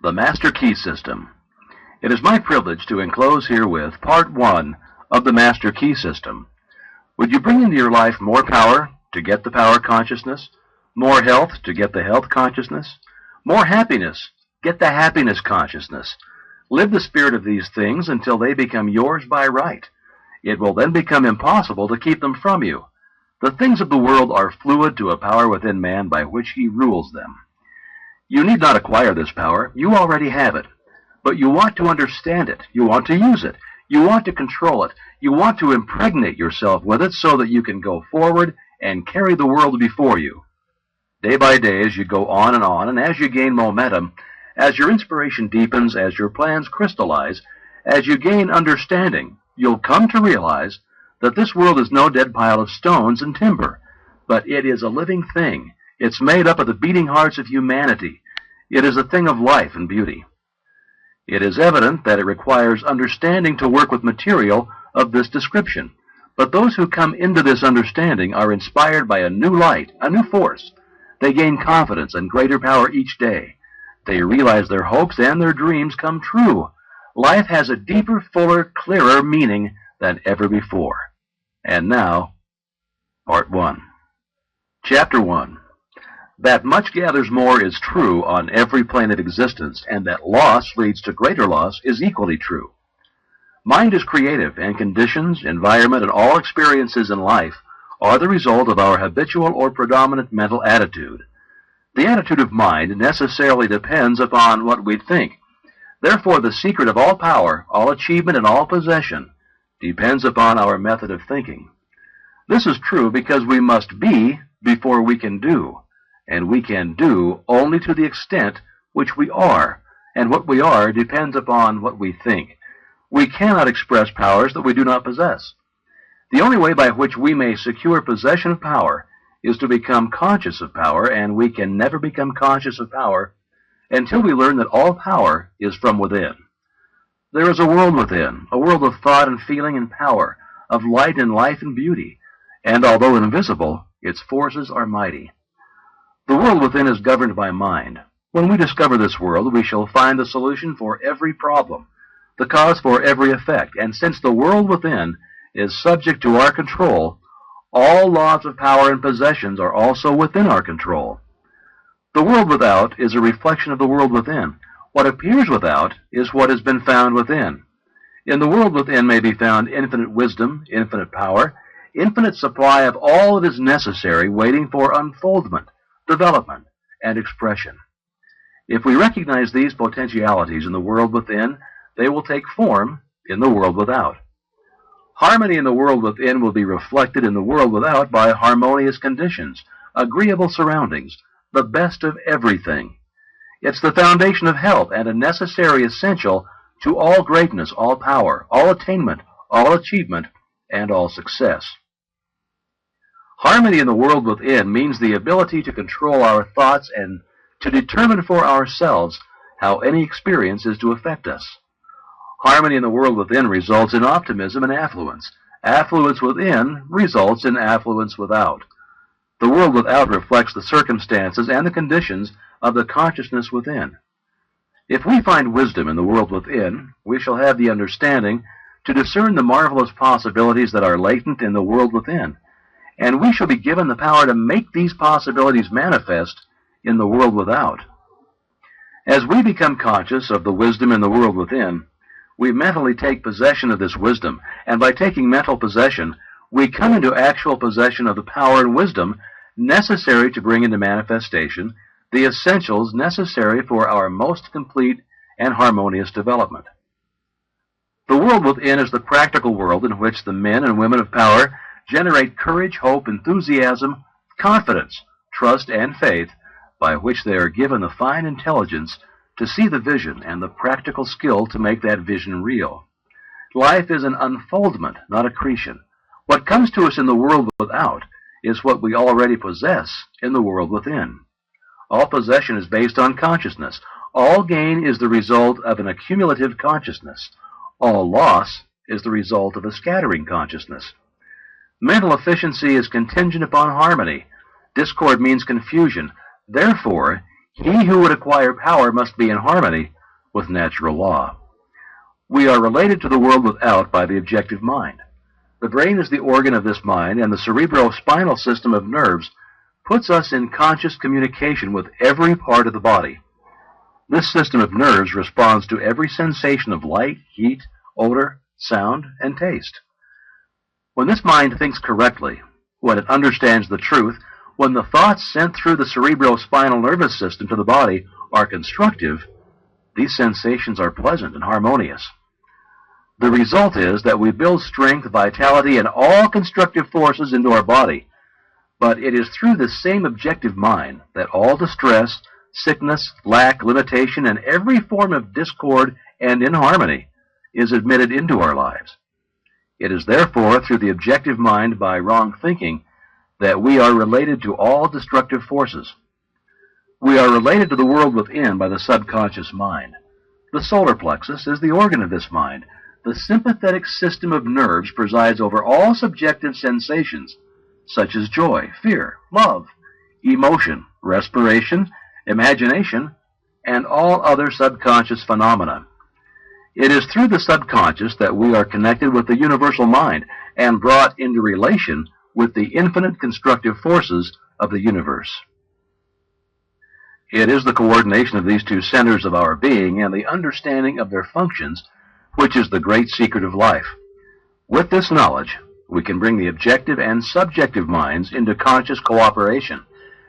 The Master Key System. It is my privilege to enclose herewith Part 1 of the Master Key System. Would you bring into your life more power to get the power consciousness, more health to get the health consciousness, more happiness, get the happiness consciousness? Live the spirit of these things until they become yours by right. It will then become impossible to keep them from you. The things of the world are fluid to a power within man by which he rules them. You need not acquire this power. You already have it. But you want to understand it. You want to use it. You want to control it. You want to impregnate yourself with it so that you can go forward and carry the world before you. Day by day, as you go on, and as you gain momentum, as your inspiration deepens, as your plans crystallize, as you gain understanding, you'll come to realize that this world is no dead pile of stones and timber, but it is a living thing. It's made up of the beating hearts of humanity. It is a thing of life and beauty. It is evident that it requires understanding to work with material of this description, but those who come into this understanding are inspired by a new light, a new force. They gain confidence and greater power each day. They realize their hopes and their dreams come true. Life has a deeper, fuller, clearer meaning than ever before. And now, Part 1. Chapter 1. That much gathers more is true on every plane of existence, and that loss leads to greater loss is equally true. Mind is creative, and conditions, environment, and all experiences in life are the result of our habitual or predominant mental attitude. The attitude of mind necessarily depends upon what we think. Therefore, the secret of all power, all achievement, and all possession depends upon our method of thinking. This is true because we must be before we can do, and we can do only to the extent which we are, and what we are depends upon what we think. We cannot express powers that we do not possess. The only way by which we may secure possession of power is to become conscious of power, and we can never become conscious of power until we learn that all power is from within. There is a world within, a world of thought and feeling and power, of light and life and beauty, and although invisible, its forces are mighty. The world within is governed by mind. When we discover this world, we shall find the solution for every problem, the cause for every effect, and since the world within is subject to our control, all laws of power and possessions are also within our control. The world without is a reflection of the world within. What appears without is what has been found within. In the world within may be found infinite wisdom, infinite power, infinite supply of all that is necessary waiting for unfoldment, development, and expression. If we recognize these potentialities in the world within, they will take form in the world without. Harmony in the world within will be reflected in the world without by harmonious conditions, agreeable surroundings, the best of everything. It's the foundation of health and a necessary essential to all greatness, all power, all attainment, all achievement, and all success. Harmony in the world within means the ability to control our thoughts and to determine for ourselves how any experience is to affect us. Harmony in the world within results in optimism and affluence. Affluence within results in affluence without. The world without reflects the circumstances and the conditions of the consciousness within. If we find wisdom in the world within, we shall have the understanding to discern the marvelous possibilities that are latent in the world within, and we shall be given the power to make these possibilities manifest in the world without. As we become conscious of the wisdom in the world within, we mentally take possession of this wisdom, and by taking mental possession, we come into actual possession of the power and wisdom necessary to bring into manifestation the essentials necessary for our most complete and harmonious development. The world within is the practical world in which the men and women of power generate courage, hope, enthusiasm, confidence, trust, and faith by which they are given the fine intelligence to see the vision and the practical skill to make that vision real. Life is an unfoldment, not accretion. What comes to us in the world without is what we already possess in the world within. All possession is based on consciousness. All gain is the result of an accumulative consciousness. All loss is the result of a scattering consciousness. Mental efficiency is contingent upon harmony. Discord means confusion. Therefore, he who would acquire power must be in harmony with natural law. We are related to the world without by the objective mind. The brain is the organ of this mind, and the cerebrospinal system of nerves puts us in conscious communication with every part of the body. This system of nerves responds to every sensation of light, heat, odor, sound, and taste. When this mind thinks correctly, when it understands the truth, when the thoughts sent through the cerebrospinal nervous system to the body are constructive, these sensations are pleasant and harmonious. The result is that we build strength, vitality, and all constructive forces into our body. But it is through this same objective mind that all distress, sickness, lack, limitation, and every form of discord and inharmony is admitted into our lives. It is therefore through the objective mind by wrong thinking that we are related to all destructive forces. We are related to the world within by the subconscious mind. The solar plexus is the organ of this mind. The sympathetic system of nerves presides over all subjective sensations, such as joy, fear, love, emotion, respiration, imagination, and all other subconscious phenomena. It is through the subconscious that we are connected with the universal mind and brought into relation with the infinite constructive forces of the universe. It is the coordination of these two centers of our being and the understanding of their functions which is the great secret of life. With this knowledge, we can bring the objective and subjective minds into conscious cooperation,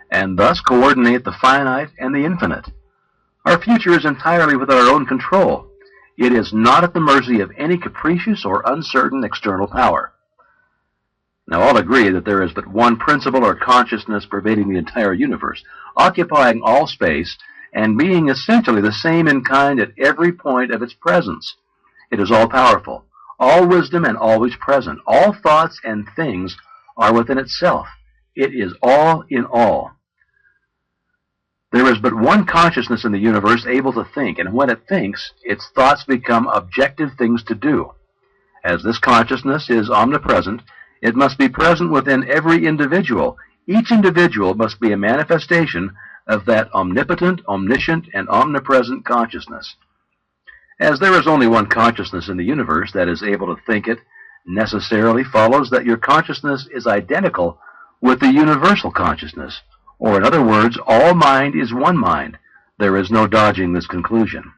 and thus coordinate the finite and the infinite. Our future is entirely within our own control. It is not at the mercy of any capricious or uncertain external power. Now all agree that there is but one principle or consciousness pervading the entire universe, occupying all space, and being essentially the same in kind at every point of its presence. It is all-powerful, all wisdom and always present. All thoughts and things are within itself. It is all in all. There is but one consciousness in the universe able to think, and when it thinks, its thoughts become objective things to do. As this consciousness is omnipresent, it must be present within every individual. Each individual must be a manifestation of that omnipotent, omniscient, and omnipresent consciousness. As there is only one consciousness in the universe that is able to think it, necessarily follows that your consciousness is identical with the universal consciousness. Or in other words, all mind is one mind. There is no dodging this conclusion.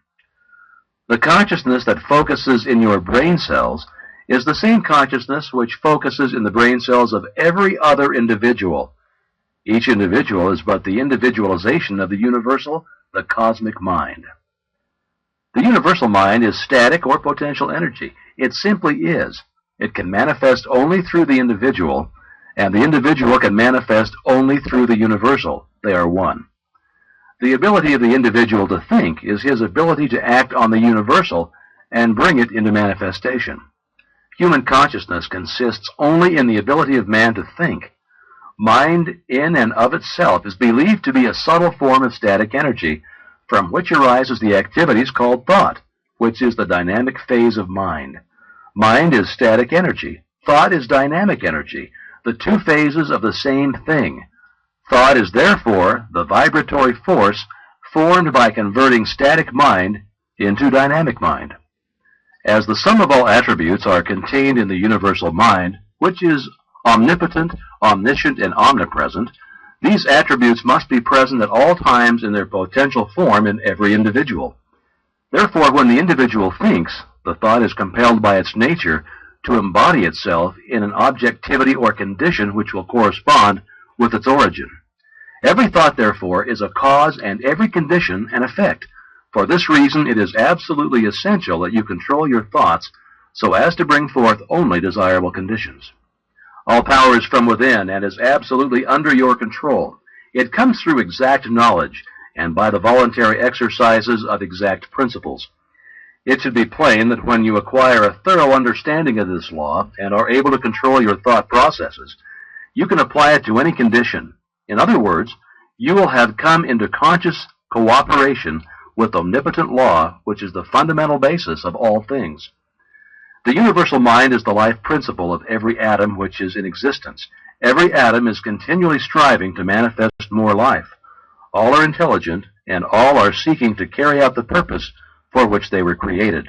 The consciousness that focuses in your brain cells is the same consciousness which focuses in the brain cells of every other individual. Each individual is but the individualization of the universal, the cosmic mind. The universal mind is static or potential energy. It simply is. It can manifest only through the individual, and the individual can manifest only through the universal. They are one. The ability of the individual to think is his ability to act on the universal and bring it into manifestation. Human consciousness consists only in the ability of man to think. Mind in and of itself is believed to be a subtle form of static energy, from which arises the activities called thought, which is the dynamic phase of mind. Mind is static energy. Thought is dynamic energy, the two phases of the same thing. Thought is therefore the vibratory force formed by converting static mind into dynamic mind. As the sum of all attributes are contained in the universal mind, which is omnipotent, omniscient, and omnipresent, these attributes must be present at all times in their potential form in every individual. Therefore, when the individual thinks, the thought is compelled by its nature to embody itself in an objectivity or condition which will correspond with its origin. Every thought, therefore, is a cause and every condition an effect. For this reason, it is absolutely essential that you control your thoughts so as to bring forth only desirable conditions. All power is from within and is absolutely under your control. It comes through exact knowledge and by the voluntary exercises of exact principles. It should be plain that when you acquire a thorough understanding of this law and are able to control your thought processes, you can apply it to any condition. In other words, you will have come into conscious cooperation with omnipotent law, which is the fundamental basis of all things. The universal mind is the life principle of every atom which is in existence. Every atom is continually striving to manifest more life. All are intelligent, and all are seeking to carry out the purpose for which they were created.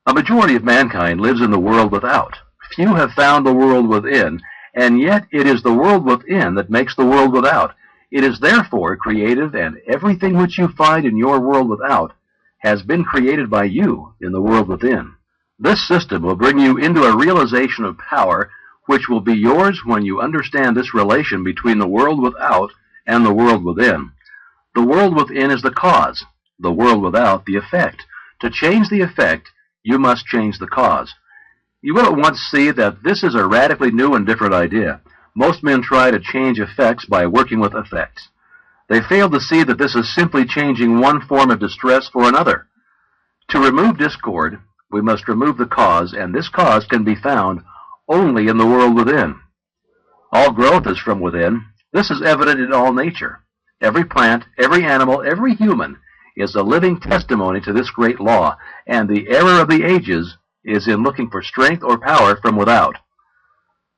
A majority of mankind lives in the world without. Few have found the world within, and yet it is the world within that makes the world without. It is therefore creative, and everything which you find in your world without has been created by you in the world within. This system will bring you into a realization of power which will be yours when you understand this relation between the world without and the world within. The world within is the cause, the world without the effect. To change the effect, you must change the cause. You will at once see that this is a radically new and different idea. Most men try to change effects by working with effects. They fail to see that this is simply changing one form of distress for another. To remove discord, we must remove the cause, and this cause can be found only in the world within. All growth is from within. This is evident in all nature. Every plant, every animal, every human is a living testimony to this great law, and the error of the ages is in looking for strength or power from without.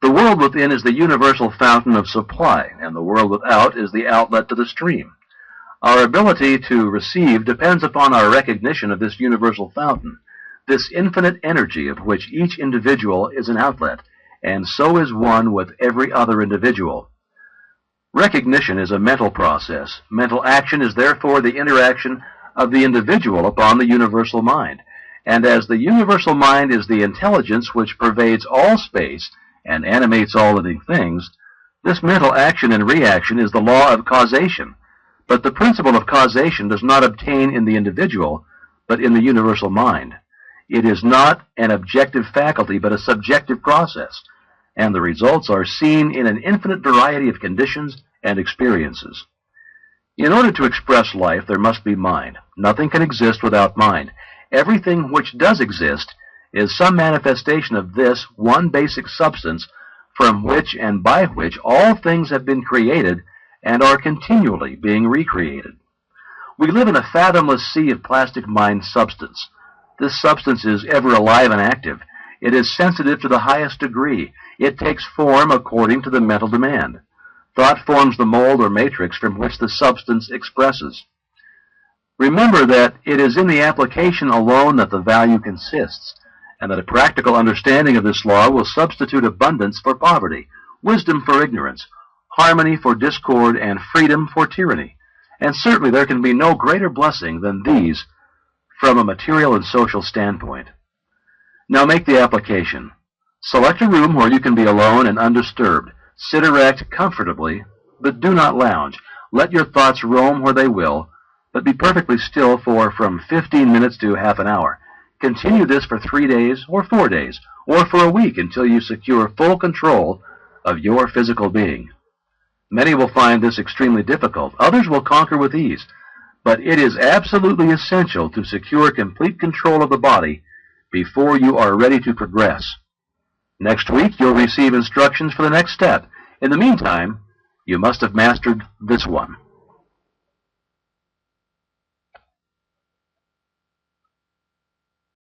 The world within is the universal fountain of supply, and the world without is the outlet to the stream. Our ability to receive depends upon our recognition of this universal fountain, this infinite energy of which each individual is an outlet, and so is one with every other individual. Recognition is a mental process. Mental action is therefore the interaction of the individual upon the universal mind. And as the universal mind is the intelligence which pervades all space and animates all living things, this mental action and reaction is the law of causation. But the principle of causation does not obtain in the individual, but in the universal mind. It is not an objective faculty, but a subjective process, and the results are seen in an infinite variety of conditions and experiences. In order to express life, there must be mind. Nothing can exist without mind. Everything which does exist is some manifestation of this one basic substance from which and by which all things have been created and are continually being recreated. We live in a fathomless sea of plastic mind substance. This substance is ever alive and active. It is sensitive to the highest degree. It takes form according to the mental demand. Thought forms the mold or matrix from which the substance expresses. Remember that it is in the application alone that the value consists, and that a practical understanding of this law will substitute abundance for poverty, wisdom for ignorance, harmony for discord, and freedom for tyranny. And certainly there can be no greater blessing than these from a material and social standpoint. Now make the application. Select a room where you can be alone and undisturbed. Sit erect comfortably, but do not lounge. Let your thoughts roam where they will, but be perfectly still for from 15 minutes to half an hour. Continue this for 3 days or 4 days, or for a week until you secure full control of your physical being. Many will find this extremely difficult. Others will conquer with ease. But it is absolutely essential to secure complete control of the body before you are ready to progress. Next week, you'll receive instructions for the next step. In the meantime, you must have mastered this one.